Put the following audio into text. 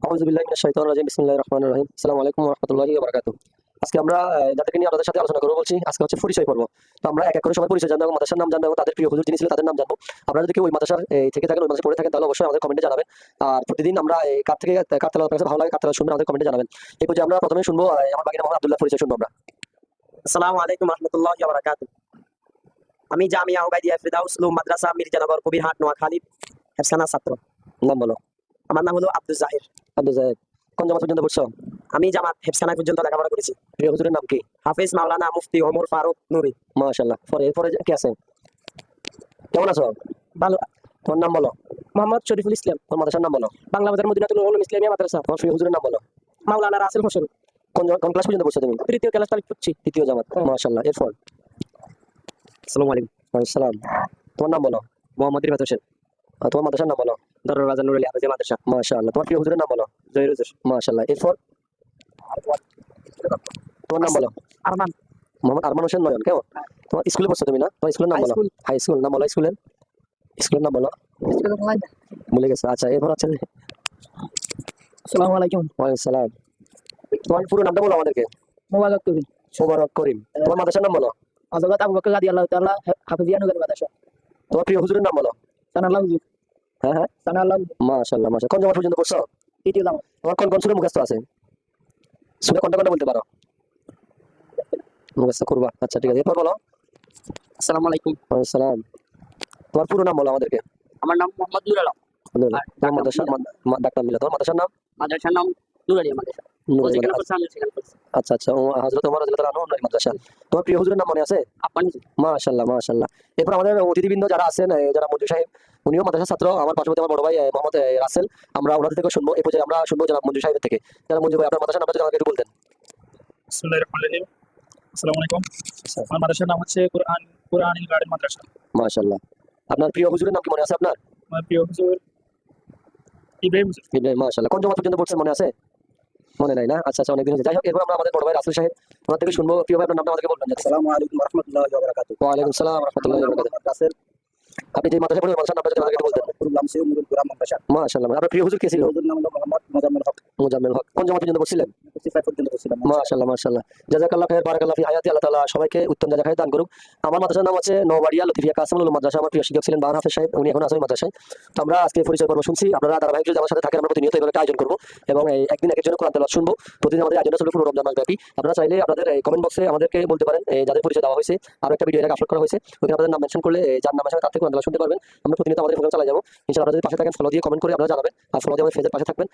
আউযু বিল্লাহি মিনাশ শাইতানির রাজিম বিসমিল্লাহির রহমানির রহিম আসসালামু আলাইকুম ওয়া রাহমাতুল্লাহি ওয়া বারাকাতুহু। আজকে আমরা যাদেরকে নিয়ে আপনাদের সাথে আলোচনা করব বলছি, আজকে হচ্ছে পরিচয় পর্ব। তো আমরা এক এক করে সবার পরিচয় জানবো, মাদ্রাসার নাম জানবো, তাদের প্রিয় হুজুর যিনি ছিলেন তাদের নাম জানবো। আপনারা যদি কেউ ওই মাদ্রাসার থেকে থাকেন, ওই মাদ্রাসায় পড়ে থাকেন, তাহলে অবশ্যই আমাদের কমেন্টে জানাবেন। আর প্রতিদিন আমরা কার থেকে কার তেলাওয়াত আপনার কাছে ভালো লাগে, কার তেলাওয়াত শুনবেন আমাদের কমেন্টে জানাবেন। এই পর্যায়ে আমরা প্রথমে শুনবো আমার বাগিনা মোহাম্মদ আব্দুল্লাহ পরিচয় শুনবো আমরা। আসসালামু আলাইকুম রহমতুল্লাহি ওয়া বারাকাতুহু। আমি জামিয়া উবাইদিয়া ফিরদাউস উলুম মাদ্রাসা মির্জানগর কবিরহাট নোয়াখালী হেফসানা ছাত্র। নাম বলো। আমার নাম হলো আব্দুল জাহির। আব্দুল জাহির, কোন জামাত পর্যন্ত পড়ছো? আমি জামাত হেফসানা পর্যন্ত লেখাপড়া করেছি। প্রিয় হুজুরের নাম কি? হাফিজ মাওলানা মুফতি ওমর ফারুক নুরি। মাশাআল্লাহ। এরপরে কি আছে? কেমন আছো? ভালো। তোমার নাম বলো। মোহাম্মদ শরীফুল ইসলাম। তোমার মাদ্রাসার নাম বলো। বাংলা বাজার মদিনাতুল উলুম ইসলামিয়া মাদ্রাসা। তোমার প্রিয় হুজুরের নাম বলো। মাওলানা রাসেল হোসেন। কোন ক্লাস পর্যন্ত পড়ছো তুমি? তৃতীয় ক্লাস তালিক পড়ছি। তৃতীয় জামাত। মাশাআল্লাহ। এরপর আসসালামু আলাইকুম। ওয়ালাইকুম সালাম। তোমার নাম বলো। মোহাম্মদ রিফাত হোসেন। তোমার মাদ্রাসার নাম বলো। দরুল বাজার নুরুল হাফিজ মাদ্রাসা। মাশাআল্লাহ। তোমার প্রিয় হুজুরের নাম বলো। জহির হুজুর। মাশাআল্লাহ। এরপর তোমার নাম বলো। আরমান। মোহাম্মদ আরমান হোসেন নয়ন। কেমন? তোমার স্কুলে পড়ছো তুমি না? তোমার স্কুলের নাম বলো। হাই স্কুল নাম বলো। স্কুলের নাম বলো। ভুলে গেছো। আচ্ছা, এরপর আছে। আসসালামু আলাইকুম। ওয়ালাইকুম সালাম। তোমার পুরো নামটা বলো আমাদেরকে। মোবারক কবির। মোবারক করিম। তোমার মাদ্রাসার নাম বলো। হযরত আবু বকর রাদিয়াল্লাহু তাআলা হাফিজিয়া নগর মাদ্রাসা। তোমার প্রিয় হুজুরের নাম বলো। সানাল্লাহ হুজুর। হ্যাঁ হ্যাঁ, সানাল্লাহ মাশাআল্লাহ মাশাআল্লাহ। কোন জামাত পর্যন্ত পড়ছো? তৃতীয় জামাত। তোমার কোন সূরা মুখস্থ আছে? সূরা কোনটা বলতে পারো? মুখস্থ করবা। আচ্ছা ঠিক আছে, এরপর বলো। আসসালামু আলাইকুম। ওয়ালাইকুম সালাম। তোমার পুরো নাম বলো আমাদেরকে। আমার নাম মোহাম্মদ নুর আলম। তোমার মাদ্রাসা ডাক্তার মিলা। তোমার মাদ্রাসার নাম? মাদ্রাসার নাম নুরালিয়া মাদ্রাসা। ও যেখানে পড়ছে আমি সেখানে পড়ছি। আচ্ছা আচ্ছা, হযরত ওমর রাদিয়াল্লাহু তাআলা আনহু মাদ্রাসা। তোমার প্রিয় হুজুরের নাম মনে আছে? আব্বানি হুজুর। মাশাআল্লাহ মাশাআল্লাহ। এরপর আমাদের অতিথিবৃন্দ যারা আছেন, যারা মঞ্জু সাহেব, উনিও মাদ্রাসা ছাত্র। আমার পাশাপাশি আমার বড় ভাই মোহাম্মদ রাসেল। আমরা ওনাদের থেকে শুনবো। এই পর্যায়ে আমরা শুনবো যারা মঞ্জু সাহেবের থেকে। যারা মঞ্জু ভাই, আপনার মাদ্রাসার নামটা যদি আমাকে একটু বলতেন। বিসমিল্লাহির রহমানির রহিম। আসসালামু আলাইকুম। আমার মাদ্রাসার নাম হচ্ছে কুরআনিল গার্ডেন মাদ্রাসা। মাশাআল্লাহ। আপনার প্রিয় হুজুরের নাম কি মনে আছে আপনার? আমার প্রিয় হুজুর ইব্রাহিম হুজুর। ইব্রাহিম। মাশাআল্লাহ। কোন জামাত পর্যন্ত পড়ছেন মনে আছে? মনে নাই না? আচ্ছা আচ্ছা, অনেকদিন হয়েছে। যাই হোক, এরপর আমরা আমাদের বড় ভাই রাসেল সাহেব, ওনার থেকে শুনবো। প্রিয় ভাই, আপনার নামটা আমাদেরকে বলবেন। আসসালামু আলাইকুম ওয়া রাহমাতুল্লাহি ওয়া বারাকাতুহু। ওয়া আলাইকুম সালাম ওয়া রাহমাতুল্লাহি ওয়া বারাকাতুহু। রাসেল। আপনি যে মাদ্রাসায় পড়েন, মাদ্রাসার নামটা যদি আমাদেরকে একটু বলতেন। লামসিউ নুরুল কুরআন মাদ্রাসা। মাশাআল্লাহ। আপনার প্রিয় হুজুর কে ছিল? হুজুর নাম হলো মোহাম্মদ মুজাম্মিল হক। মুজাম্মেল হক। কোন জামাত পর্যন্ত পড়ছিলেন? 65 পর্যন্ত পড়ছিলাম। মাশাআল্লাহ মাশাআল্লাহ। জাযাকাল্লাহু খাইর, বারাকাল্লাহু ফি হায়াতি। আল্লাহ তাআলা সবাইকে উত্তম জাযাখায় দান করুক। আমার মাদ্রাসার নাম আছে নওবাড়িয়া লতিফিয়া কাসিমুল উলুম মাদ্রাসা। আমার প্রিয় শিক্ষক ছিলেন বাহার হাফেজ সাহেব, উনি এখন আছেন মাদ্রাসায়। তো আমরা আজকে পরিচয় পর্ব শুনছি। আপনারা ধারাবাহিক যদি আমার সাথে থাকেন, আমরা প্রতিনিয়ত এভাবে একটা আয়োজন করব এবং একদিন একের জন্য কোরআন তেলাওয়াত শুনবো। প্রতিদিন আমাদের আয়োজনটা চলবে পুরো রমজান মাস ব্যাপী। আপনারা চাইলে আপনাদের কমেন্ট বক্সে আমাদেরকে বলতে পারেন যাদের পরিচয় দেওয়া হয়েছে। আরো একটা ভিডিও এর আগে আপলোড করা হয়েছে, ওখানে আপনাদের নাম মেনশন করলে যার নাম আসবে তার থেকে কোরআন তেলাওয়াত শুনতে পারবেন। আমরা প্রতিনিয়ত আমাদের প্রোগ্রাম চালিয়ে যাবো। ইনশাআল্লাহ আপনারা যদি পাশে থাকেন, ফলো দিয়ে কমেন্ট করে আপনারা জানাবেন। আর ফলো দিয়ে আমাদের ফেজের পাশে থাকবেন।